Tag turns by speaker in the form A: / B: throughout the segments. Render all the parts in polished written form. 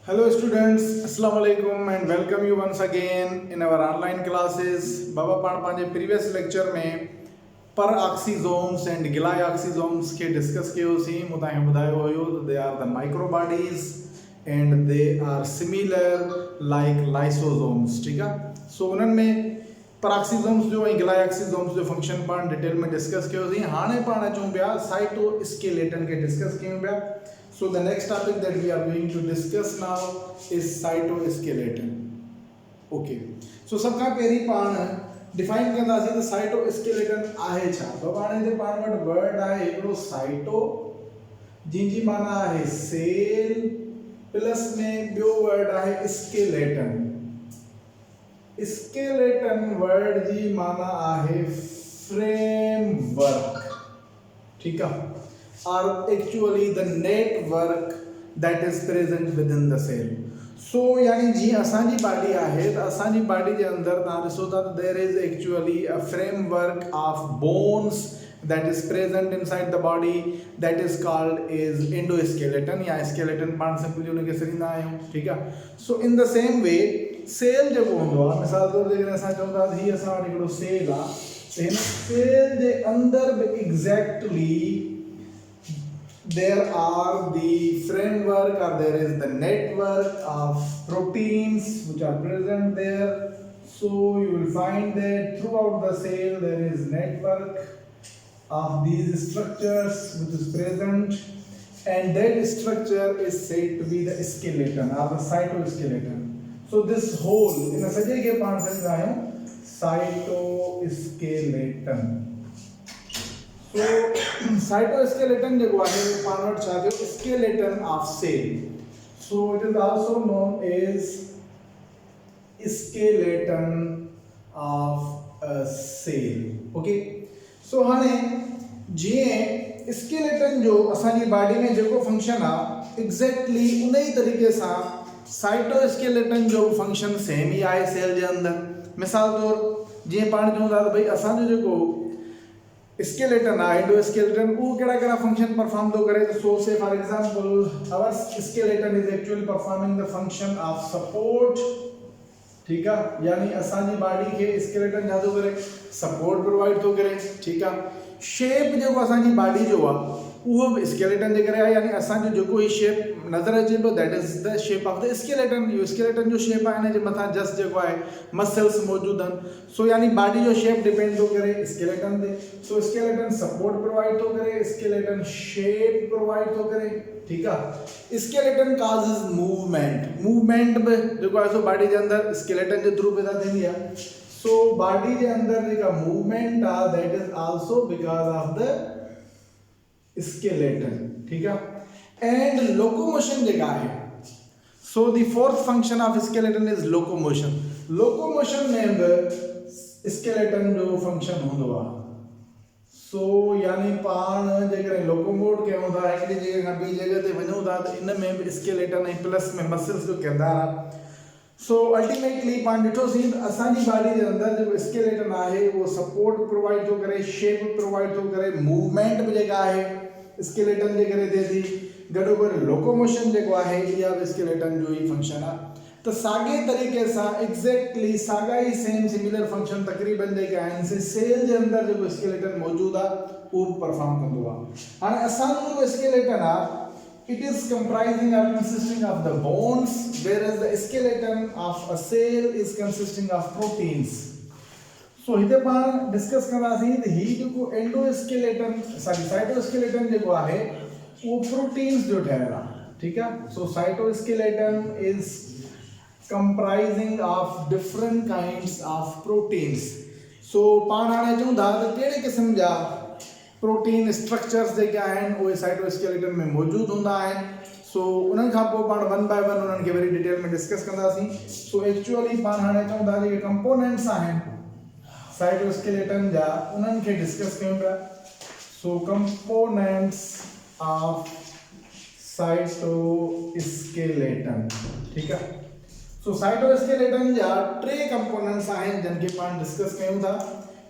A: Hello students, Assalamu alaikum and welcome you once again in our online classes. बाबा पाण पंहिंजे previous lecture में peroxisomes and glyoxysomes खे discuss कयोसीं. मूं तव्हांखे ॿुधायो हुयो त they are the microbodies and they are similar like lysosomes. ठीकु आहे. सो उन्हनि में peroxisomes जो ऐं glyoxysomes जो फंक्शन पाण डिटेल में डिस्कस कयोसीं. हाणे पाण अचूं पिया साइटोस्केलेटन खे डिस्कस कयूं पिया. So the next topic that we are going to discuss now is cytoskeleton. Okay. So सबका पहिरीं पाण डिफाइन कंदासीं त साइटोस्केलेटन आहे छा. तो पाण हिते पाण वटि वर्ड आहे हिकिड़ो साइटो जंहिंजी माना आहे सेल प्लस में ॿियो वर्ड आहे स्केलेटन. स्केलेटन वर्ड जी माना आहे फ्रेमवर्क. ठीक है. Are actually the network that is present within the cell. So यानी जी असांजी बॉडी आहे त असांजी बॉडी जे अंदर तव्हां ॾिसो था त there is actually a framework of bones that is present inside the body that is called is endoskeleton या skeleton पाण सिंपली उनखे सॾींदा आहियूं. ठीकु आहे. So in the same way cell जेको हूंदो आहे मिसाल तौर ते असां चऊं था त हीअ असां वटि हिकिड़ो सेल आहे त हिन सेल जे अंदर बि exactly there are the framework or there is the network of proteins which are present there. So you will find that throughout the cell there is network of these structures which is present, and that structure is said to be the skeleton or the cytoskeleton. So this whole in a sajay ke paan se jaaye cytoskeleton. So cytoskeleton जेको आहे पाण वटि छा थियो skeleton of cell. So it is also known as skeleton of a cell. Okay. So हाणे जीअं skeleton जो असांजी बॉडी में जेको फंक्शन आहे एग्जैक्टली उन ई तरीक़े सां साइटोस्केलेटन जो फंक्शन सेम ई आहे सेल जे अंदर. मिसाल तौर जीअं पाण चऊं था त भई असांजो जेको skeleton आहे endoskeleton वो कहिड़ा फंक्शन परफॉर्म थो करे. So say for example our skeleton is actually performing the function of support. ठीक आहे. यानी असांजी बॉडी खे skeleton छा थो करे सपोर्ट प्रोवाइड थो करे. ठीक आहे. शेप जेको असांजी बॉडी जो आहे उहो बि skeleton जे करे आहे. यानी असांजो जेको ही शेप नज़र अचे पियो that is the shape of the skeleton. इहो skeleton जो शेप आहे. हिन जे मथां जस्ट जेको आहे मसल्स मौजूद आहिनि. सो यानी बॉडी जो शेप डिपेंड थो करे skeleton ते. सो skeleton सपोर्ट प्रोवाइड थो करे, skeleton शेप प्रोवाइड थो करे. ठीक आहे. skeleton causes मूवमेंट बि जेको आहे सो बॉडी जे अंदर skeleton जे थ्रू पैदा थींदी आहे. सो बॉडी जे अंदर जेका मूवमेंट आहे that is also because of the skeleton. ठीक है. एंड लोकोमोशन जेका आहे so the fourth function of skeleton is locomotion. Locomotion में बि skeleton जो फंक्शन हूंदो आहे. सो यानी पाण जेकॾहिं लोकोमोट कयूं था हिकिड़ी जॻह खां ॿी जॻह ते वञूं था त इन में बि skeleton ऐं प्लस में मसल्स जो किरदारु आहे. सो अल्टीमेटली पाण ॾिठोसीं त असांजी बॉडी जे अंदर जेको skeleton आहे उहो सपोर्ट प्रोवाइड थो करे, शेप प्रोवाइड थो करे, मूवमेंट बि जेका आहे skeleton जे करे थिए थी. गॾोगॾु लोकोमोशन जेको आहे इहा बि skeleton जो ई फंक्शन आहे. त साॻे तरीक़े सां एग्जैक्टली साॻा ई सेम सिमिलर फंक्शन तक़रीबन जेके आहिनि से सेल जे अंदर जेको skeleton मौजूदु आहे उहो बि परफॉर्म कंदो आहे. हाणे असांजो जेको skeleton आहे it is comprising or consisting of the bones, whereas the skeleton of a cell is consisting of proteins. So हिते पाण डिस्कस कंदासीं त ही जेको एंडोस्केलेटन साइटोस्केलेटन जेको आहे वो प्रोटीन्स जो ठहियल आहे. ठीक आहे. So cytoskeleton is comprising of different kinds of proteins. So पाण हाणे चऊं था त कहिड़े क़िस्म जा प्रोटीन स्ट्रक्चर्स जेके आहिनि उहे साइटोस्केलेटन में मौजूदु हूंदा आहिनि. सो उन्हनि खां पोइ पाण वन बाय वन उन्हनि खे वरी डिटेल में डिस्कस कंदासीं. सो एक्चुअली पाण हाणे चऊं था जेके कंपोनेंट्स आहिनि साइटोस्केलेटन जा उन्हनि खे डिस्कस कयूं पिया. सो कंपोनेंट्स ऑफ साइटोस्केलेटन. ठीक आहे. सो साइटोस्केलेटन जा टे कंपोनेंट्स आहिनि जिन खे पाण डिस्कस कयूं था.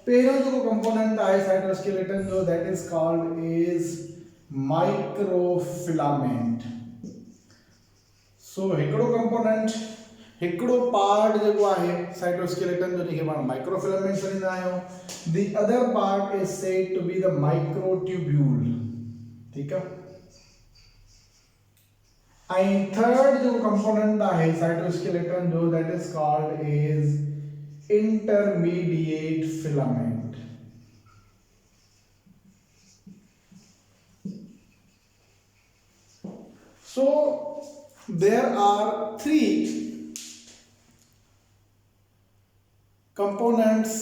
A: पहिरियों जेको कंपोनेंट आहे साइटोस्केलेटन जो that is called is microfilament. So हिकिड़ो कंपोनेंट हिकिड़ो पार्ट जेको आहे साइटोस्केलेटन जो जेके पाण माइक्रोफिलामेंट चवंदा आहियूं, the other part is said to be the microtubule, ठीकु आहे। And third जो component आहे cytoskeleton जो that is called is intermediate filament. So there are three components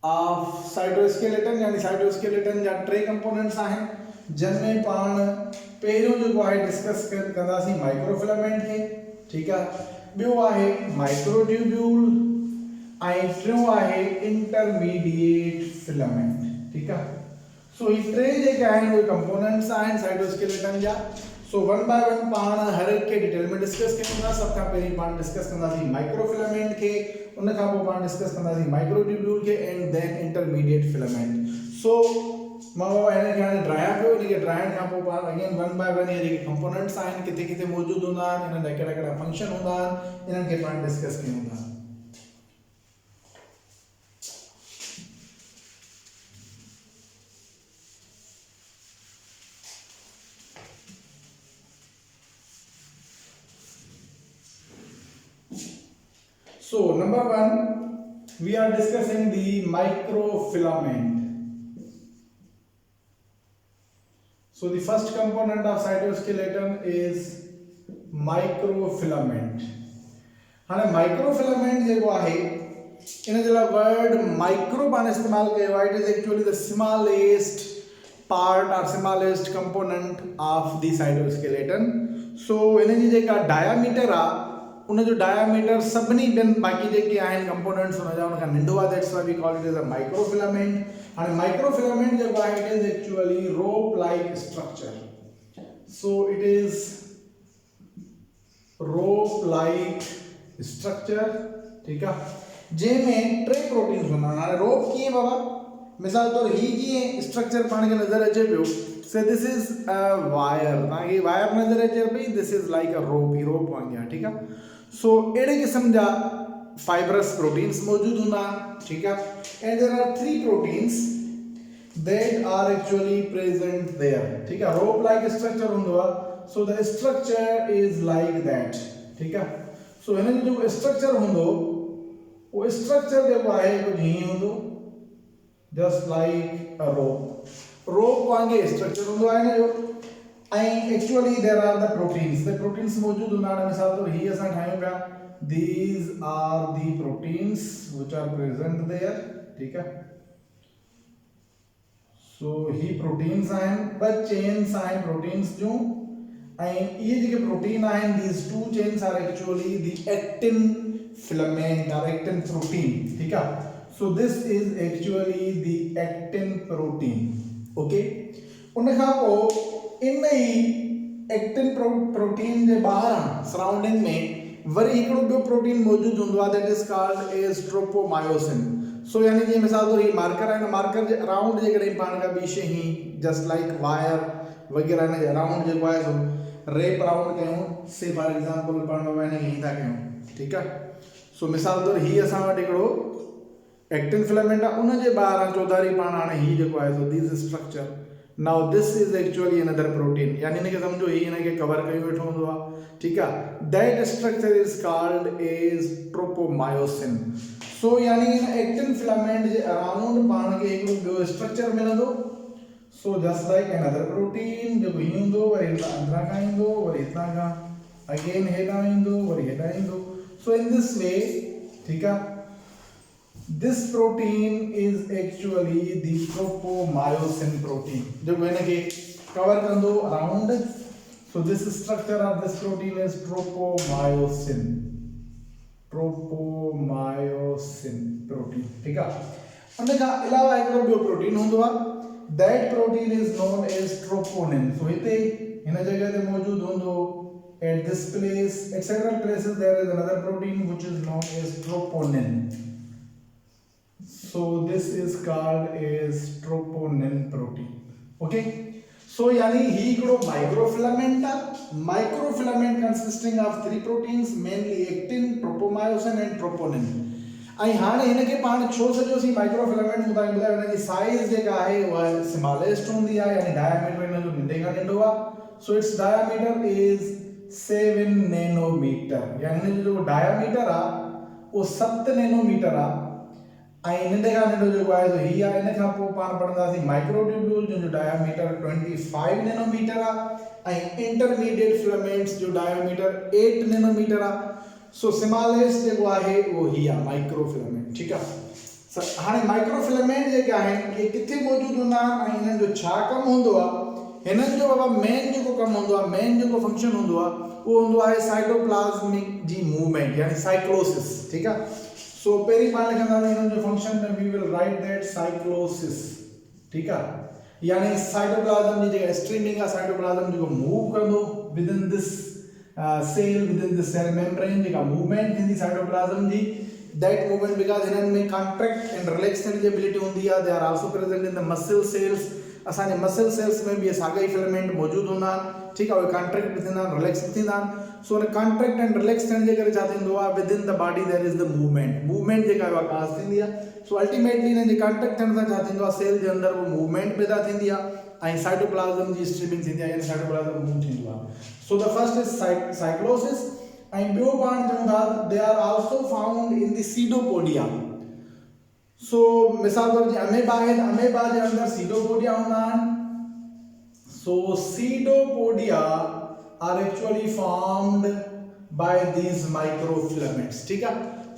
A: of cytoskeleton, यानी cytoskeleton जा टे components आहिनि जिनमें पाण पहिरियों जेको आहे डिस्कस कंदासीं माइक्रोफिलामेंट खे, ठीकु आहे। ॿियो आहे माइक्रोट्यूब्यूल ऐं टियों आहे इंटरमीडिएट फिलामेंट, ठीकु आहे। सो ही टे जेके आहिनि उहे कंपोनेंट्स आहिनि साइटोस्केलेटन जा। सो वन बाय वन पाण हर एक के डिटेल में डिस्कस कयूं था। सब खां पहिरीं पाण डिस्कस कंदासीं माइक्रोफिलामेंट खे, उन खां पोइ पाण डिस्कस कंदासीं माइक्रोट्यूब्यूल खे एंड देन इंटरमीडिएट फिलामेंट। सो मां हिन खे हाणे ड्राया पियो, हिन खे ड्राइण खां पोइ पाण अगेन वन बाय वन ये जेके कंपोनेंट्स आहिनि किथे किथे मौजूदु हूंदा आहिनि, हिननि जा कहिड़ा कहिड़ा फंक्शन हूंदा आहिनि, इन्हनि खे पाण डिस्कस कयूं था। So number one, we are discussing the microfilament. So the first component of cytoskeleton is microfilament. हाणे microfilament जेको आहे इन जे लाइ वर्ड माइक्रो पाण इस्तेमाल कयो आहे। It is actually the smallest part or smallest component of the cytoskeleton. So इन जी जेका डायमीटर आहे उन जो डायमीटर सभिनी ॿियनि बाक़ी जेके आहिनि कंपोनेंट्स उन जा उनखां नंढो आहे, that's why we call it as a microfilament. हाणे माइक्रोफिलामेंट जेको आहे it is actually rope like structure. So it is rope like structure, ठीकु आहे, जंहिंमें टे प्रोटीन्स हूंदा आहिनि। हाणे रोप कीअं बाबा, मिसाल तौर ही जीअं स्ट्रक्चर पाण खे नज़र अचे पियो, से दिस इज अ वायर, तव्हांखे वायर नज़र अचे पई, दिस इज लाइक अ रोप, ही रोप वांगुरु आहे, ठीकु आहे। सो अहिड़े क़िस्म जा फाइबरस प्रोटीन्स मौजूदु हूंदा आहिनि, ठीकु आहे। And there are three proteins that are actually present there, ठीकु आहे। रोप लाइक स्ट्रक्चर हूंदो आहे, so the structure is like that, ठीकु आहे। सो हिन जो जेको स्ट्रक्चर हूंदो उहो स्ट्रक्चर जेको आहे कुझु हीअं हूंदो, जस्ट लाइक अ रोप वांगुरु स्ट्रक्चर हूंदो आहे हिन जो। ऐं actually there are the proteins मौजूदु हूंदा आहिनि। मिसाल तौर हीअ असां ठाहियूं पिया, these are the proteins which are present there, ठीकु आहे। सो ही प्रोटीन्स आहिनि, ॿ चेन्स आहिनि प्रोटीन्स जूं, ऐं इहे जेके प्रोटीन आहिनि these two chains are actually the actin filament और एक्टिन प्रोटीन, ठीकु आहे। So this is actually the actin protein, okay. उन खां पोइ इन ई एक्टिन प्रोटीन जे ॿाहिरां सराउंडिंग में वरी हिकिड़ो ॿियो प्रोटीन मौजूदु हूंदो आहे, that is called as tropomyosin. So यानी जीअं मिसाल तौर ही मार्कर आहे, मार्कर जे अराउंड जेकॾहिं पाण का ॿी शइ ही जस्ट लाइक वायर वग़ैरह हिन जे अराउंड जेको आहे सो रेप अराउंड कयूं, से फॉर एग्जाम्पल पाण हिन खे हीअं था कयूं, ठीकु आहे। सो मिसाल तौर ही असां वटि हिकिड़ो एक्टिन फिलामेंट आहे, उन जे ॿाहिरां चौधारी पाण हाणे ही जेको आहे so this structure, now this is actually another protein, यानी इनके समझो ही इनके कवर कयो वेठो हूंदो आहे, ठीकु आहे। that structure is called as tropomyosin। so यानी इन एक्टिन फिलामेंट जे अराउंड पाण खे हिकिड़ो ॿियो स्ट्रक्चर मिलंदो, so just like another protein जेको ही हूंदो, वरी अंदरां खां ईंदो, वरी हितां खां अगेन हेॾां ईंदो, वरी हेॾां ईंदो। so in this way, ठीकु आहे, this protein is actually the tropomyosin protein जो इनके कवर कंदो around. so this structure of this protein is tropomyosin protein, ठीक आहे। उन खां अलावा हिकिड़ो ॿियो प्रोटीन हूंदो आहे, that protein is known as troponin। so हिते हिन जगह ते मौजूदु हूंदो, at this place, at several places there is another protein which is known as troponin। so this is called as troponin protein, okay। सो यानी ही हिकिड़ो माइक्रोफिलामेंट आहे. Microfilament consisting of 3 proteins mainly actin, tropomyosin and troponin. ऐं हाणे हिनखे पाण छो सॼोसीं microfilament ॿुधायो हिनजी साइज़ जेका आहे उहा स्मॉलेस्ट हूंदी आहे, यानी डायमीटर हिनजो नंढे खां नंढो आहे. So it's diameter is 7 nanometre, यानी हिनजो जेको डायमीटर आहे उहो 7 नैनोमीटर आहे. ऐं नंढे खां नंढो जेको आहे हीअ आहे. इन खां पोइ पाण पढ़ंदासीं माइक्रोट्यूब्यूल जंहिंजो डायमीटर 25 नैनोमीटर आहे ऐं इंटरमीडिएट फिलामेंट्स जो डायमीटर 8 नैनोमीटर आहे. सो स्मॉलेस्ट जेको आहे उहो हीअ आहे माइक्रोफिलामेंट. ठीकु आहे. हाणे माइक्रोफिलामेंट जेके आहिनि इहे किथे मौजूदु हूंदा आहिनि ऐं हिननि जो छा कमु हूंदो आहे. हिननि जो बाबा मेन जेको कमु हूंदो आहे, मेन जेको फंक्शन हूंदो आहे उहो हूंदो आहे साइटोप्लाज़्मिक जी मूवमेंट, यानी साइक्लोसिस. ठीकु आहे. सो पहिरीं पाण लिखंदासीं हिननि जो फंक्शन में we will write that cyclosis. ठीकु आहे. यानी साइटोप्लाज़्म जी जेका स्ट्रीमिंग आहे, साइटोप्लाज़्म जेको मूव कंदो within this cell, within this cell membrane, जेका मूवमेंट थींदी साइटोप्लाज़्म जी, दैट मूवमेंट बिकॉज़ हिननि में कॉन्ट्रैक्ट एंड रिलैक्स थियण जी एबिलिटी हूंदी आहे. They are also present in the muscle cells. असांजे मसल सेल्स में बि साॻा ई फिलामेंट मौजूदु हूंदा आहिनि. ठीकु आहे. उहे कॉन्ट्रैक्ट बि थींदा आहिनि, रिलैक्स बि थींदा आहिनि. सो हुन कॉन्ट्रैक्ट एंड रिलैक्स थियण जे करे छा थींदो आहे, within the body there is the movement. Movement जेका आहे उहा काज़ थींदी आहे. सो अल्टीमेटली हिननि जे कॉन्ट्रैक्ट थियण सां छा थींदो आहे, सेल जे अंदरि उहो मूवमेंट पैदा थींदी आहे ऐं साइटोप्लाज़्म जी स्ट्रीमिंग थींदी आहे, यानी साइटोप्लाज़्म मूव थींदो आहे. So the first is cyclosis. ऐं ॿियो पाण चऊं था they are also found in the pseudopodia. So मिसाल तौर ते अमेबा आहे, अमेबा जे अंदरि सीडोपोडिया हूंदा आहिनि. So pseudopodia are actually formed by these microfilaments. ठीक है.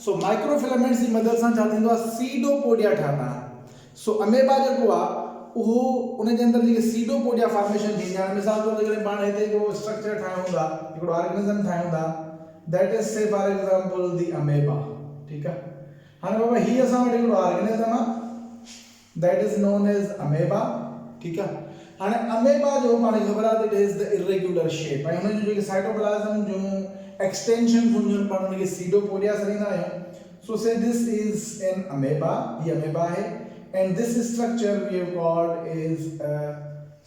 A: So microfilaments की मदद सां छा थींदो आहे, pseudopodia ठहंदा आहिनि. So अमेबा जेको आहे उहो उन जे अंदरि जेके सीडोपोडिया फॉर्मेशन थींदी आहे. मिसाल तौर ते पाण हिते हिकिड़ो स्ट्रक्चर ठाहियूं था, हिकिड़ो ऑर्गेनिज्म ठाहियूं था, दैट इज से फॉर एग्जांपल द अमेबा. ठीकु आहे. हाणे बाबा हीअ असां वटि हिकिड़ो ऑर्गेनिज्म आहे, that is known as amoeba. ठीकु आहे. हाणे अमेबा जो पाण ख़बर आहे it is the irregular shape ऐं हुन जो जेके साइटोप्लाज़्म जूं एक्सटेंशन हुजनि पाण उनखे सीडोपोडिया सॾींदा आहियूं. So say this is an amoeba. हीअ अमेबा आहे and this structure we have called is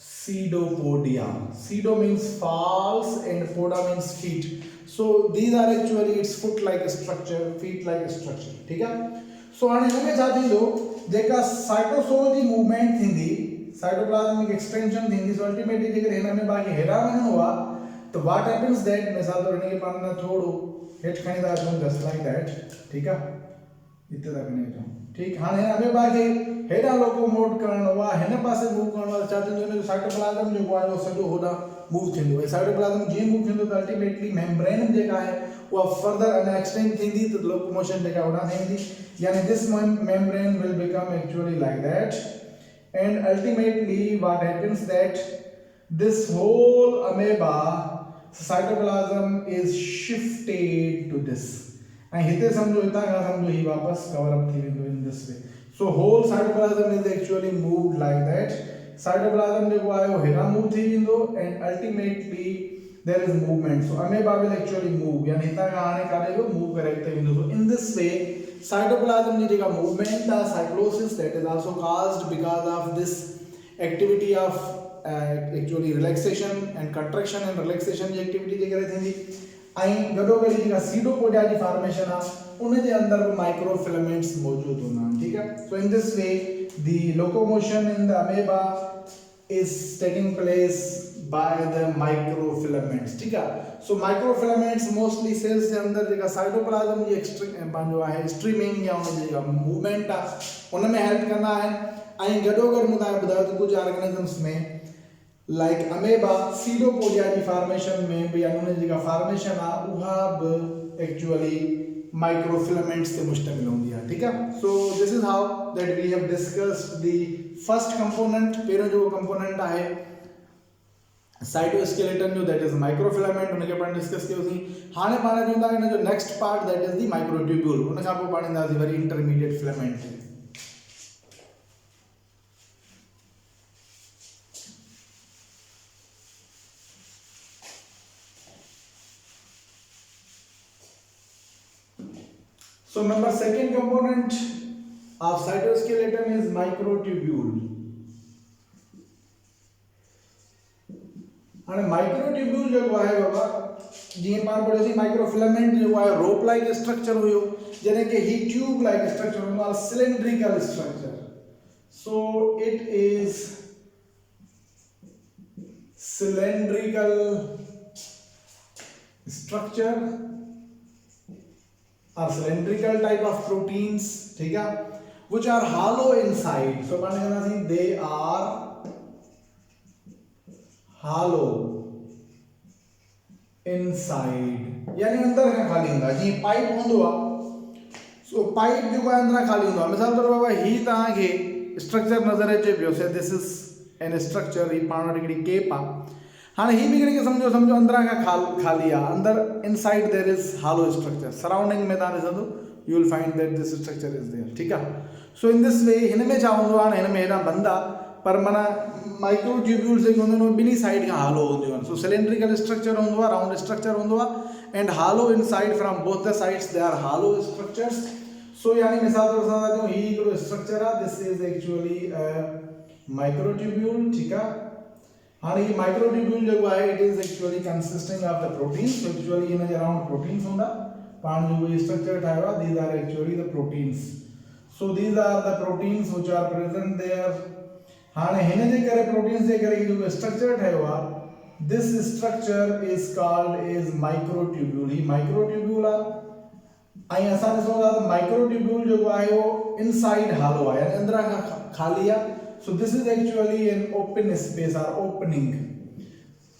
A: pseudopodia. Pseudo means false and poda means feet. So these are actually its foot like structure, feet like structure. ठीक है. सो हाणे हिन में छा थींदो, जेका साइटोसोल जी मूवमेंट थींदी, साइटोप्लाज़्मिक एक्सटेंशन थींदी. सो अल्टीमेटली जेकर हिन में बाक़ी हेॾां वञिणो आहे त व्हाट हैपेंस दैट मिसाल तौर हिनखे पाण न थोरो हेठि खणी था अचूं जस्ट लाइक दैट. ठीकु आहे. हिते था खणी अचूं. ठीकु. हाणे हिन अमेबा खे हेॾां लोकोमोट करणो आहे, हिन पासे मूव करणो आहे, छा थींदो, हिनजो साइटोप्लाज़्म जेको आहे उहो सॼो होॾां मूव थींदो. ऐं साइटोप्लाज़्म जीअं मूव थींदो त अल्टीमेटली मेम्ब्रेन जेका आहे उहा फर्दर अञा एक्सटेंड थींदी त लोकोमोशन जेका होॾां थींदी. यानी this membrane will become actually like that. And ultimately what happens that this whole amoeba cytoplasm is shifted to this. And हिते समझो हितां खां समझो ही वापस कवर अप थी वेंदो in this way. So whole cytoplasm is actually moved like that. Cytoplasm जेको आहे उहो हेॾां मूव थी वेंदो and ultimately there is movement. So amoeba will actually move. यानी हितां खां हाणे काॾे बि मूव करे अॻिते वेंदो. So in this way cytoplasm जी जेका movement आहे cyclosis, that is also caused because of this activity of actually relaxation and contraction and relaxation ji activity जे करे थींदी. ऐं गॾोगॾु जेका सीडोपोडिया जी फॉर्मेशन आहे उन जे अंदरि बि माइक्रोफिलामेंट्स मौजूदु हूंदा आहिनि. ठीकु आहे. So in this way the locomotion in the amoeba is taking place by the microfilaments. ठीक है. सो माइक्रोफिलामेंट्स मोस्टली सेल्स जे अंदरि जेका साइटोप्लाज़्म जी पंहिंजो आहे स्ट्रीमिंग या उन जी जेका मूवमेंट आहे उन में हेल्प कंदा आहिनि. ऐं गॾोगॾु मूं तव्हांखे ॿुधायो त कुझु ऑर्गेनिज़म्स में लाइक अमेबा सीडोपोडिया जी फॉर्मेशन में बि यानी उन जी जेका फॉर्मेशन आहे उहा बि एक्चुअली माइक्रोफिलामेंट्स ते मुश्तमिल हूंदी आहे. ठीकु आहे. So this is how that we have discussed the first component. पहिरियों जेको कंपोनेंट आहे साइटोस्केलेटन जो, दैट इज माइक्रोफिलामेंट, उनखे पाण डिस्कस कयोसीं. हाणे पाण चऊं था हिन जो next part that is the microtubule. उन खां पोइ पाण ईंदासीं वरी इंटरमीडिएट फिलामेंट ते. So number second component of cytoskeleton is microtubule. हाणे माइक्रोट्यूब्यूल जेको आहे बाबा जीअं पाण पढ़ियोसीं माइक्रोफिलामेंट जेको आहे रोप लाइक स्ट्रक्चर हुयो जॾहिं की ही ट्यूब लाइक स्ट्रक्चर हूंदो आहे cylindrical structure so it is cylindrical structure or cylindrical type of proteins ठीक है which are hollow inside so पाने कहना सी they are hollow inside यानी अंदर का खाली होंदा जी पाइप होंदो आ सो पाइप जो अंदर खाली होंदो मिसाल तौर बाबा ही ता के स्ट्रक्चर नजर अचे पियो से दिस इज एन स्ट्रक्चर ही पाण वटि हिकिड़ी केप आहे हाणे ही बि हिकिड़ी सम्झो अंदरां खां खाली आहे अंदर inside there is hollow structure surrounding में तव्हां ॾिसंदो you will find that this structure is there ठीकु आहे सो इन दिस वे हिन में छा हूंदो आहे हिन में हेॾा बंद आहे पर माना माइक्रोट्यूब्यूल्स जेके हूंदा आहिनि ॿिन्ही साइड खां हालो हूंदियूं आहिनि सो सिलेंड्रिकल स्ट्रक्चर हूंदो आहे राउंड स्ट्रक्चर हूंदो आहे and hollow inside from both the sides they are hollow structures so यानी मिसाल तौर सां था ही हिकिड़ो स्ट्रक्चर आहे दिस इज एक्चुअली माइक्रोट्यूब्यूल ठीक है हाँ ये माइक्रोट्यूब्यूल जो है it is actually consisting of the proteins so actually इन जे अराउंड प्रोटीन्स होंदा पाण जो ये स्ट्रक्चर ठायो आहे these are actually the proteins so these are the proteins which are present there हाने हिन जे करे प्रोटीन्स जे करे जो स्ट्रक्चर ठायो आहे this structure is called is microtubule he microtubule आहे ऐं असां ॾिसूं था त माइक्रोट्यूब्यूल जेको आहे उहो इनसाइड हालो आहे यानी अंदरां खां खाली आहे so this is actually an open space or opening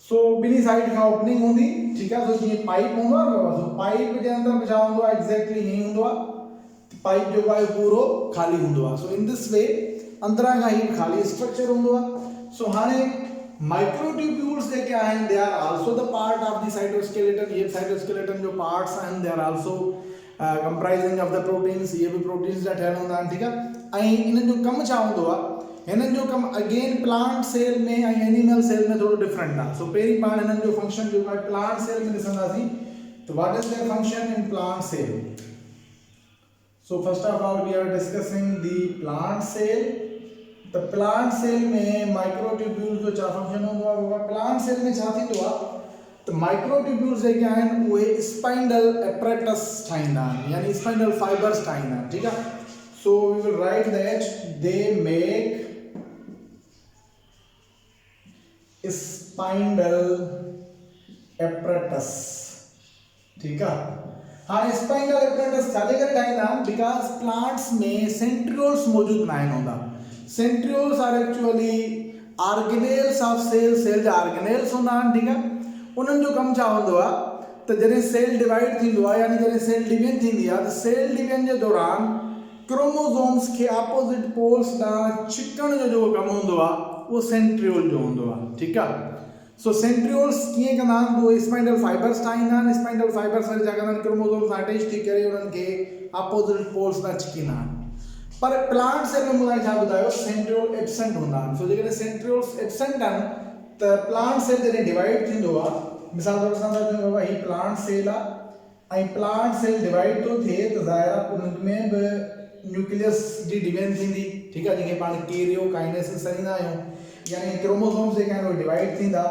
A: so Binny side का ओपनिंग होंदी ठीक है so ये पाइप होंदो आहे बाबा so पाइप जे अंदर छा होंदो आहे एग्जैक्टली यही होंदो आहे पाइप जो आहे पूरो खाली होंदो आहे so in this way अंदरां खां ही खाली स्ट्रक्चर होंदो आहे so हाणे माइक्रोट्यूब्यूल्स जेके आहिनि they are also the part of the cytoskeleton ये साइटोस्केलेटन जो पार्ट्स आहिनि they are also comprising of the proteins ये भी प्रोटीन्स जा ठहियल हूंदा आहिनि ठीक आहे ऐं इन्हनि जो कमु छा हूंदो आहे हिननि जो कम अगेन प्लांट सेल में ऐं एनिमल सेल में थोड़ो डिफरेंट आहे सो पहिरीं पाण हिननि जो फंक्शन जो आहे प्लांट सेल में ॾिसंदासीं तो what is their function in plant cell so first of all we are discussing the plant cell the plant cell में माइक्रोट्यूब्यूल्स जो छा फंक्शन हूंदो आहे उहा प्लांट सेल में छा थींदो आहे त माइक्रोट्यूब्यूल्स जेके आहिनि उहे स्पाइंडल एपरेटस ठाहींदा आहिनि यानी स्पाइंडल फाइबर्स ठाहींदा आहिनि ठीकु आहे so we will write that they make spindle apparatus ठीक है हाँ स्पाइंडल एपरेटस छाजे करे ठाहींदा बिकॉज प्लांट्स में सेंट्रियोल्स मौजूद ना होंदा centrioles are actually organelles of cell cell जा ऑर्गेनेल्स होंदा ठीक है उन्हनि जो कम छा होंदो आहे त जॾहिं सेल डिवाइड थींदो आहे यानी जॾहिं सेल डिवीजन थींदी आहे त सेल डिवीजन जे दौरान क्रोमोसोम्स के ऑपोजिट पोल्स ॾांहुं छिकण जो कम होंदो आहे वो सेंट्रियोल जो होंदो आहे ठीक है सो सेंट्रियोल्स कीअं कंदा आहिनि वो स्पाइंडल फाइबर्स ठाहींदा आहिनि स्पाइंडल फाइबर्स वरी छा कंदा आहिनि क्रोमोसोम सां अटैच थी करे उन्हनि खे ऑपोजिट पोल्स ॾांहुं छिकींदा आहिनि पर प्लांट सेल में मूं छा ॿुधायो सेंट्रियोल एब्सेंट हूंदा आहिनि सो जेकॾहिं सेंट्रियोल्स एब्सेंट आहिनि त प्लांट सेल जॾहिं डिवाइड थींदो आहे मिसाल तौर सां था चऊं बाबा ही प्लांट सेल आहे ऐं प्लांट सेल डिवाइड थो थिए त ज़ाहिर आहे उन में बि न्यूक्लियस जी डिवीजन थींदी ठीकु आहे जंहिंखे पाण कैरियोकाइनेसिस चईंदा आहियूं यानी क्रोमोसोम्स जेके आहिनि उहे डिवाइड थींदा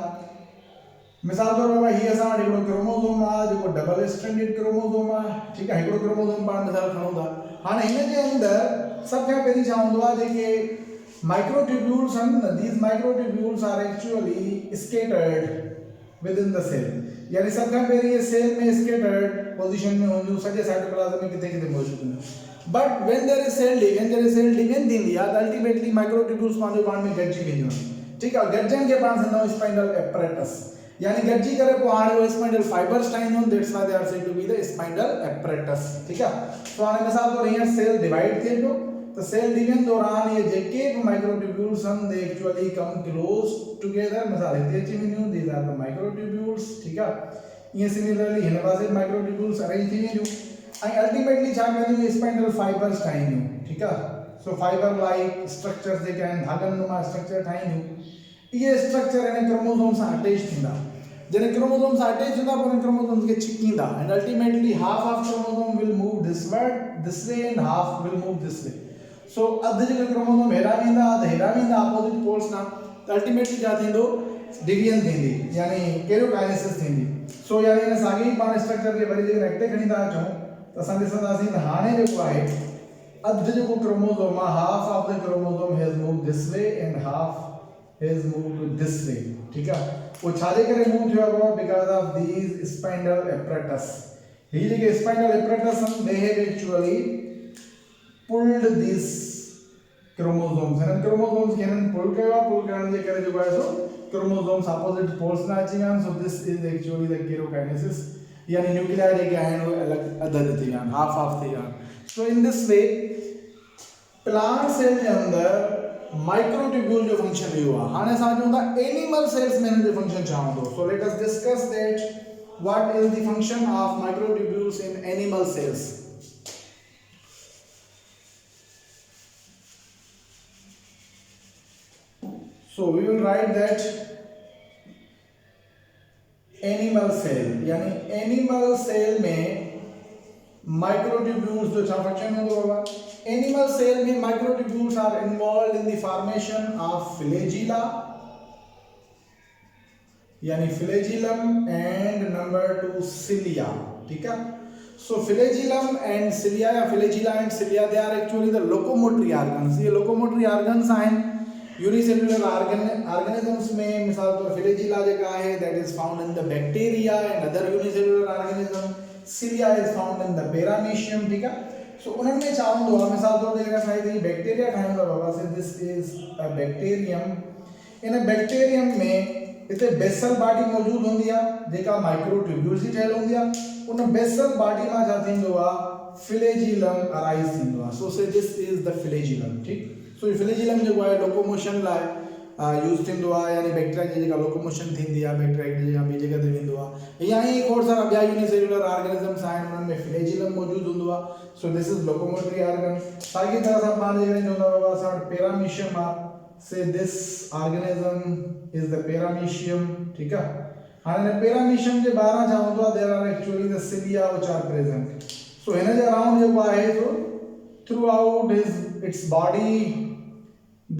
A: मिसाल तौर बाबा हीअ असां वटि हिकिड़ो क्रोमोसोम आहे जेको डबल स्ट्रैंडेड क्रोमोसोम आहे ठीकु आहे हिकिड़ो क्रोमोसोम पाण मिसाल खणूं था हाणे हिन जे अंदरि सभ खां पहिरीं छा हूंदो आहे जेके माइक्रोट्यूब्यूल्स आहिनि न these microtubules are actually scattered within the cell यानी सभ खां पहिरीं ये सेल में स्केटर्ड पोजीशन में हूंदियूं सॼे साइटोप्लाज़म में किथे किथे मौजूदु हूंदियूं but when there is cell division जॾहिं सेल डिवीजन थींदी आहे त अल्टीमेटली माइक्रोट्यूब्यूल्स पंहिंजो पाण में गॾिजी वेंदियूं आहिनि ठीकु आहे गॾिजण खे पाण चवंदा आहियूं स्पाइंडल एपरेटस यानी गॾिजी करे पोइ हाणे उहे स्पाइंडल फाइबर्स ठाहींदियूं आहिनि that's why they are said to be the spindle apparatus ठीकु आहे सो हाणे मिसाल तौर हींअर सेल डिवाइड थिए पियो त सेल डिवीजन दौरान ये जेके बि माइक्रोट्यूब्यूल्स आहिनि they actually come close together मिसाल हिते अची वेंदियूं दीज आर द माइक्रोट्यूब्यूल्स ठीकु आहे ईअं सिमिलरली हिन पासे माइक्रोट्यूब्यूल्स अरेंज थी वेंदियूं ऐं अल्टीमेटली छा कंदियूं स्पाइंडल फाइबर्स ठाहींदियूं ठीकु आहे सो फाइबर लाइक स्ट्रक्चर्स जेके आहिनि धागनि नुमा स्ट्रक्चर ठाहींदियूं इहे स्ट्रक्चर हिन क्रोमोसोम सां अटैच थींदा जॾहिं क्रोमोसोम सां अटैच थींदा पोइ क्रोमोसोम्स खे छिकींदा and ultimately half of chromosome will move this way and half will move this way so अधु जेके क्रोमोसोम हेॾां वेंदा त हेॾां वेंदा अपोजिट पोल्स ॾांहुं त अल्टीमेटली छा थींदो डिवीजन थींदी यानी कैरियोकाइनेसिस थींदी। सो यानी इन साॻी पाण स्ट्रक्चर खे वरी जेकर अॻिते खणी था अचूं त असां ॾिसंदासीं त हाणे जेको आहे अधु जेको क्रोमोसोम आहे half of the chromosome has move this way and half has move this way. ठीक आहे, वो छाजे करे मूव थियो आहे because of these spindle apparatus. ही जेके स्पाइंडल एपरेटस आहिनि they have actually pulled this chromosomes हैं क्रोमोसोम्स के पुल करण जे करे जो है सो क्रोमोसोम्स ऑपोजिट पोल्स ना अची आन। सो this is actually the karyokinesis यानी न्यूक्लियाई जेके आहिनि उहे अलग अदद थी आन हाफ हाफ थी आन। So in this way plant cell के अंदर माइक्रोट्यूब्यूल जो फंक्शन इहो आहे। हाणे असां चऊं था एनिमल सेल्स में जो फंक्शन छा हूंदो। So let us discuss that what is the function of microtubules in animal cells. So we will write that animal cell यानी animal cell में microtubules जो छा फंक्शन होगा। Animal cell में microtubules are involved in the formation of flagella यानी flagellum and number 2 cilia। ठीक है, so flagellum and cilia या flagella and cilia they are actually the locomotory organs। ये locomotory organs आहिनि यूनिसेलुलर ऑर्गेनिजम्स में। मिसाल तौर फ्लैजिला जेका आहे that is found in the bacteria and other unicellular organism. Cilia is found in the paramecium. ठीक है, सो उन्हनि में छा हूंदो आहे मिसाल तौर ते असां हिते बैक्टीरिया ठाहियूं था बाबा से this is a bacterium. In bacterium में हिते बेसल बॉडी मौजूद होंदी आहे जेका माइक्रोट्यूब्यूल्स जी ठहियल हूंदी आहे। उन बेसल बॉडी मां छा थींदो आहे फ्लैजिलम अराइज थींदो आहे। सो say this is the flagellum. ठीक, सो फ्लैजिलम जो है लोकोमोशन लाइ यूज थींदो आहे यानी बैक्टीरिया जी जेका लोकोमोशन थींदी आहे बैक्टीरिया जी जेका ॿी जगह ते वेंदो आहे या ही खोड़ सारा ॿिया यूनिसेलुलर ऑर्गेनिजम्स आहिनि उन्हनि में फ्लैजिलम मौजूद हूंदो आहे। So this is locomotory organ. साॻी तरह सां पाण जेकॾहिं चवंदा बाबा असां वटि पैरामीशियम आहे say this organism is the paramecium. ठीक आहे, हाणे पैरामीशियम जे ॿाहिरां छा हूंदो आहे there are actually the cilia which are present. So हिन जे अराउंड जेको आहे सो throughout its body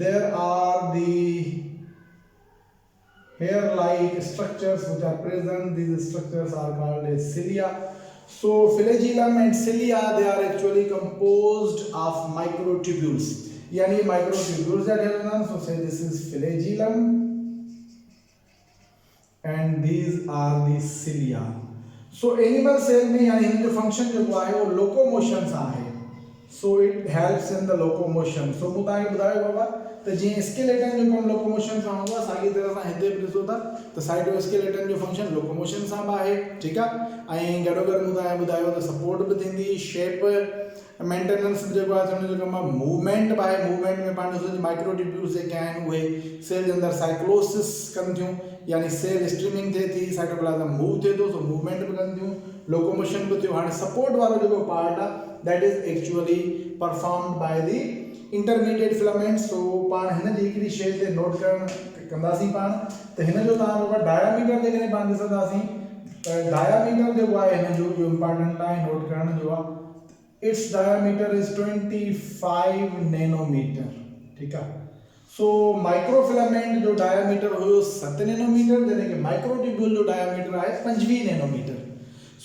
A: there are the hair-like structures which are present. These structures are called as cilia. So flagellum and cilia they are actually composed of microtubules yani microtubules that have so say this is flagellum and these are the cilia. So animal cell में यानी इनका function जो है वो locomotion सा है। So it helps in the locomotion। So मुझे बताया बाबा तो जी स्केलेटन जो कम लोकोमोशन सा होगा सागी तरह सा हिते भी ॾिसो था तो साइटोस्केलेटन जो फंक्शन लोकोमोशन सा आहे। ठीक आहे, ऐं गॾो गॾु मुझे ॿुधायो त सपोर्ट भी थींदी शेप मेंटेनेंस जेको आहे हुनजो कमु आहे मूवमेंट बि आहे। मूवमेंट में पाण ॾिसो माइक्रोट्यूब्यूल्स जेके आहिनि उहे सेल जे अंदरि साइक्लोसिस कनि थियूं यानी सेल स्ट्रीमिंग थिए थी साइटोप्लाज़म मूव थिए थो सो मूवमेंट बि कनि थियूं लोकोमोशन बि थियो। हाणे सपोर्ट वारो जेको पार्ट आहे that is actually performed by the intermediate filaments. So पाण हिन जी हिकिड़ी शइ ते नोट करण कंदासीं पाण त हिन जो तव्हां डायमीटर जेकॾहिं पाण ॾिसंदासीं त डायमीटर जेको आहे हिन जो इहो इम्पॉर्टेंट आहे नोट करण जो आहे। its diameter is 25 nanometre. ठीक है, सो माइक्रोफिलामेंट जो डायमीटर हुयो 7 नैनोमीटर जॾहिं कि माइक्रोट्यूब्यूल जो डायमीटर आहे 25 नैनोमीटर।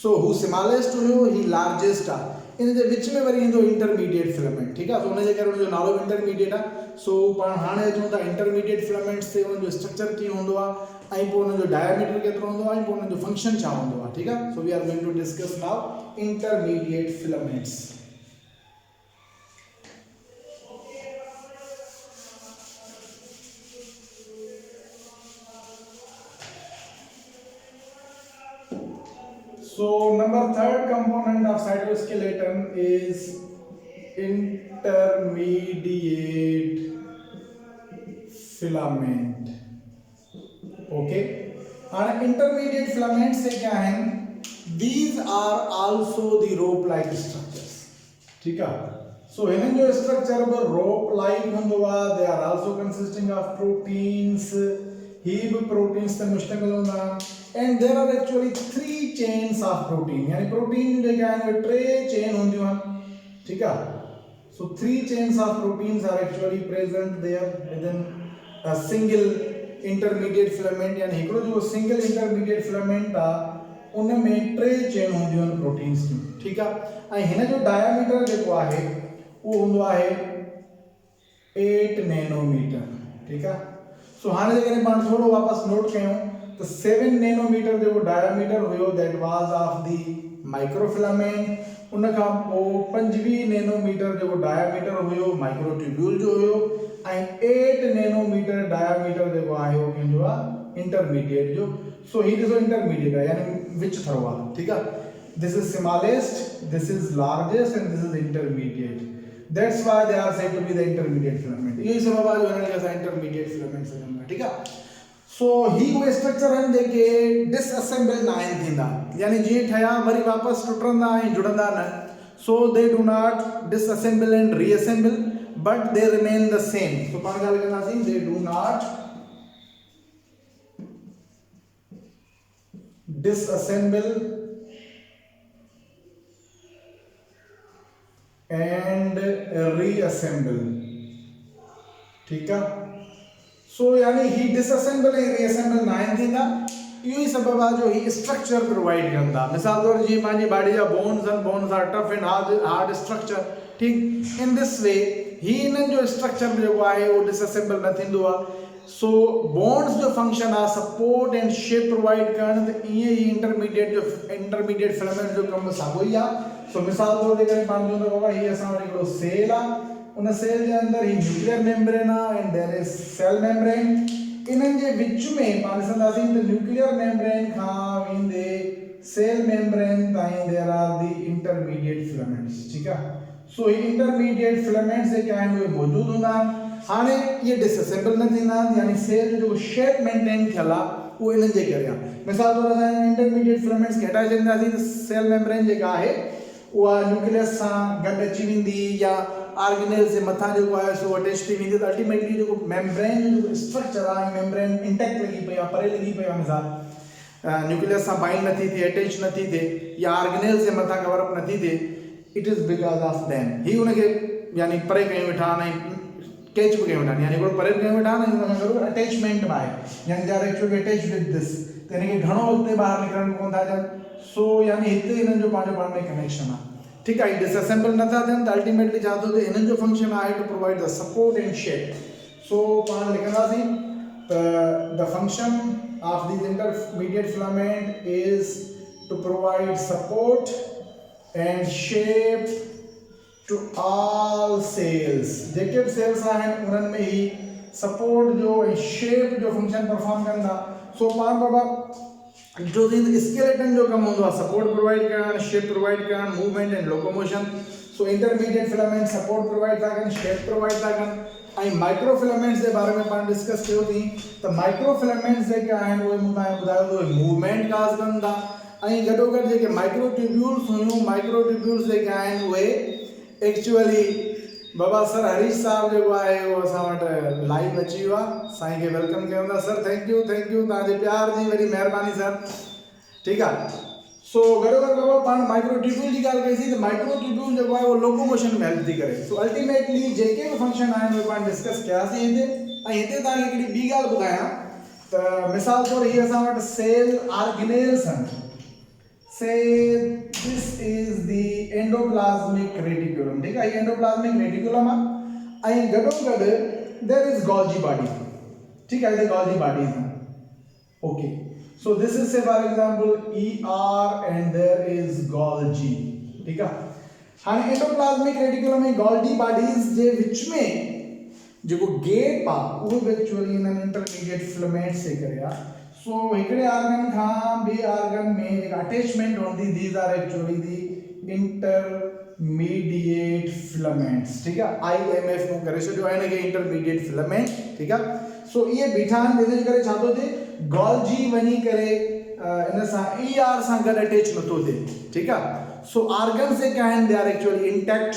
A: सो हू स्मॉलेस्ट हुयो ही लार्जेस्ट आहे। इन जे विच में वरी ईंदो इंटरमीडिएट फिलामेंट। ठीक आहे, सो उन जे करे उनजो नालो इंटरमीडिएट आहे। सो पाण हाणे अचूं था इंटरमीडिएट फिलामेंट्स ते उनजो स्ट्रक्चर कीअं हूंदो आहे ऐं पोइ उनजो डायमीटर केतिरो हूंदो आहे ऐं पोइ उनजो फंक्शन छा हूंदो आहे। ठीक आहे, so we are going to discuss now intermediate filaments. So number third component of cytoskeleton is intermediate filament। Okay, and intermediate filaments से क्या हैं? These are also the rope-like structures। ठीक है, so हिननि जो structure पर rope-like हूंदो आहे। They are also consisting of proteins। ही भी प्रोटीन्स से मुश्तमिल होंदा and there are actually 3 chains of protein यानी प्रोटीन जेके आहिनि उहे 3 चेन हूंदियूं आहिनि। ठीक आहे, so 3 chains of proteins are actually present there within a single intermediate filament यानी हिकिड़ो जो सिंगल इंटरमीडिएट फिलामेंट आहे उन में 3 चेन हूंदियूं आहिनि प्रोटीन्स जूं, ठीकु आहे। ऐं हिन जो डायमीटर जेको आहे उहो हूंदो आहे 8 नैनोमीटर, ठीकु आहे। सो हाणे जेकॾहिं पाण थोरो वापसि नोट कयूं त 7 नैनोमीटर जेको डायमीटर हुयो that was of the microfilament. उन खां पोइ 25 नैनोमीटर जेको डायमीटर हुयो माइक्रोट्यूब्यूल जो हुयो ऐं 8 नैनोमीटर डायमीटर जेको आहे उहो कंहिंजो आहे इंटरमीडिएट जो। सो ही ॾिसो इंटरमीडिएट आहे यानी विच थरो आहे, ठीकु आहे। This is smallest, this is largest and this is intermediate. That's why they are said to be the intermediate filament. यही सबब आहे जो हिन खे असां इंटरमीडिएट फिलामेंट चवंदा, ठीकु आहे। सो ही उहे स्ट्रक्चर आहिनि जेके डिसअसेंबल न आहिनि थींदा, यानी जीअं ठहिया वरी वापसि टुटंदा ऐं जुड़ंदा न। So they do not disassemble and reassemble but they remain the same. So पाण ॻाल्हि कंदासीं they do not disassemble and reassemble, ठीक है। सो यानी ही डिसअसेंबल ऐं रीअसेंबल न आहिनि थींदा। इहो ई सबब आहे जो ही स्ट्रक्चर प्रोवाइड कंदा। मिसाल तौर जीअं पंहिंजी बॉडी जा बोन्स आहिनि, bones are tough and hard structure, ठीक। इन दिस वे ही इन्हनि जो स्ट्रक्चर जेको आहे उहो डिसअसेंबल न थींदो आहे। सो बोन्स जो फंक्शन आहे सपोर्ट एंड शेप प्रोवाइड करणु, त ईअं ई इंटरमीडिएट फिलामेंट जो कमु साॻियो ई आहे। सो मिसाल तौर ते करे पाण चवंदा बाबा हीअ असां वटि हिकिड़ो सेल आहे, उन सेल जे अंदरि ही न्यूक्लियर मेम्ब्रेन आहे and there is cell membrane. इन्हनि जे विच में पाण ॾिसंदासीं त न्यूक्लियर मेम्ब्रेन खां वेंदे सेल मेम्ब्रेन ताईं there are the intermediate filaments, ठीकु आहे। सो ही इंटरमीडिएट फिलामेंट्स जेके आहिनि उहे मौजूदु हूंदा आहिनि। हाणे इहे डिसअसेंबल न थींदा आहिनि, यानी सेल जो शेप मेंटेन थियल आहे उहो इन्हनि जे करे आहे। मिसाल तौर असां इंटरमीडिएट फिलामेंट्स खे हटाए छॾींदासीं त सेल मेम्ब्रेन जेका आहे उहा न्यूक्लियस सां गॾु अची वेंदी या ऑर्गेनेल जे मथां जेको आहे सो अटैच थी वेंदी, त अल्टीमेटली जेको मेम्ब्रेन जो जेको स्ट्रक्चर आहे मेम्ब्रेन इंटैक्ट लॻी पई आहे, परे लॻी पई आहे। मिसाल न्यूक्लियस सां बाइंड नथी थिए, अटैच नथी थिए या ऑर्गेनेल जे मथां कवर अप नथी थिए, it is because of them. ही उनखे यानी परे कयूं वेठा आहिनि, कैच बि कयूं वेठा आहिनि, यानी हिकिड़ो परे कयूं वेठा आहिनि, हुन सां गॾु अटैचमेंट में आहे, यानी they are actually attach with this, त हिनखे घणो अॻिते ॿाहिरि निकिरणु कोन था ॾियनि। सो यानी हिते हिननि जो पंहिंजो पाण में कनेक्शन आहे, ठीकु आहे। डिसअसेंबल नथा थियनि त अल्टीमेटली छा थो थिए, हिननि जो फंक्शन आहे to provide the support and shape. So पाण लिखंदासीं त the function of this intermediate filament is to provide support and shape to all cells। जेके भी सेल्स आहिनि उन्हनि में ही सपोर्ट जो ऐं शेप जो फंक्शन परफॉर्म कंदा। सो पाण बाबा जो स्केलेटन जो कमु हूंदो आहे सपोर्ट प्रोवाइड करणु, शेप प्रोवाइड करणु, movement and locomotion. So intermediate filament support provide था कनि, शेप प्रोवाइड था कनि। ऐं माइक्रो फिलामेंट्स जे बारे में पाण डिस्कस कयो थी त माइक्रो फिलामेंट्स जेके आहिनि उहे मूं तव्हांखे ॿुधायो त उहे मूवमेंट काज़ कनि था। ऐं गॾोगॾु जेके माइक्रोट्यूब्यूल्स हुयूं, माइक्रोट्यूब्यूल्स जेके आहिनि उहे एक्चुअली बाबा सर हरीश साहब जेको आहे उहो असां वटि लाइव अची वियो आहे, साईं खे वेलकम कयूं था। सर थैंक यू तव्हांजे प्यार जी वॾी महिरबानी सर, ठीकु आहे। सो गॾोगॾु बाबा पाण माइक्रोट्यूब्यूल जी ॻाल्हि कईसीं त माइक्रोट्यूब्यूल जेको आहे उहो लोकोमोशन में हेल्प थी करे। सो अल्टीमेटली जेके बि फंक्शन आहिनि उहे पाण डिस्कस कयासीं हिते। ऐं हिते तव्हांखे हिकिड़ी ॿी ॻाल्हि ॿुधायां त मिसाल तौरु हीअ असां वटि सेल ऑर्गेनेल्स आहिनि। Say this is the endoplasmic reticulum, ठीक है। ये endoplasmic reticulum है। ऐं गॾोगॾु there is Golgi body, ठीक है। ये Golgi bodies हैं, okay। So this is say for example ER and there is Golgi, ठीक है। हाणे endoplasmic reticulum में Golgi bodies जे विच में जेको गैप आहे उहो बि एक्चुअली इन्हनि इंटरमीडिएट फिलामेंट्स जे करे आहे। सो हिकिड़े ऑर्गन खां ॿिए ऑर्गन में जेका अटैचमेंट हूंदी, these are actually the intermediate filaments, ठीकु आहे। IMF मूं करे छॾियो आहे हिनखे इंटरमीडिएट फिलामेंट, ठीकु आहे। सो इहे बीठा आहिनि, जंहिंजे करे छा थो थिए, गॉल्जी वञी करे इन सां ER सां गॾु अटैच नथो थिए, ठीकु आहे। सो ऑर्गन्स जेके आहिनि दे आर एक्चुअली इंटैक्ट।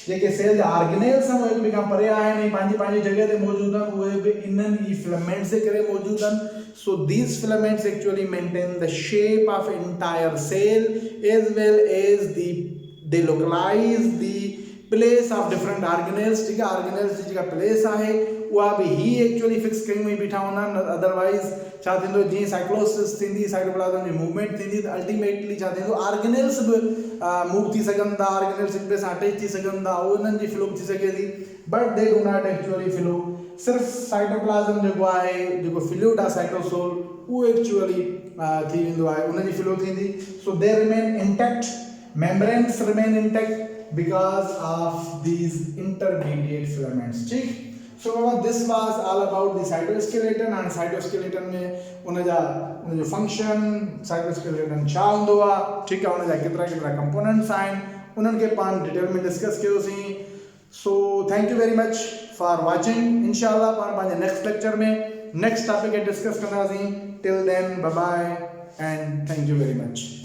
A: जेके सेल जा ऑर्गेनेल्स आहिनि उहे बि खां परे आहिनि, पंहिंजी जॻह ते मौजूदु आहिनि, उहे बि इन्हनि ई फिलामेंट्स जे करे मौजूदु आहिनि। So these filaments actually maintain the shape of entire cell as well as they localize the place of different organelles, ठीक है। organelles जी जगह place आहे उहा बि ही एक्चुअली फिक्स कयूं ई बीठा हूंदा आहिनि अदरवाइज़ छा थींदो जीअं साइक्लोसिस थींदी साइटोप्लाज़म जी मूवमेंट थींदी त अल्टीमेटली छा थींदो ऑर्गेनेल्स बि मूव थी सघनि था ऑर्गेनेल्स हिक ॿिए सां अटैच थी सघनि था उन्हनि जी फ्लो थी सघे थी but they do not actually flow सिर्फ़ु साइटोप्लाज़म जेको आहे जेको फ्लूइड आहे साइटोसोल उहो एक्चुअली थी वेंदो आहे उनजी फ्लो थींदी so they remain intact membranes remain intact because of these intermediate filaments ठीक so this was all about the cytoskeleton and cytoskeleton में उनजो फंक्शन cytoskeleton छा हूंदो आहे ठीक आहे उनजा केतिरा कंपोनेंट्स आहिनि उन्हनि खे पाण डिटेल में डिस्कस कयोसीं so thank you very much for watching इंशाल्लाह पाण पंहिंजे नेक्स्ट लेक्चर में नेक्स्ट टॉपिक खे डिस्कस कंदासीं till then bye bye and thank you very much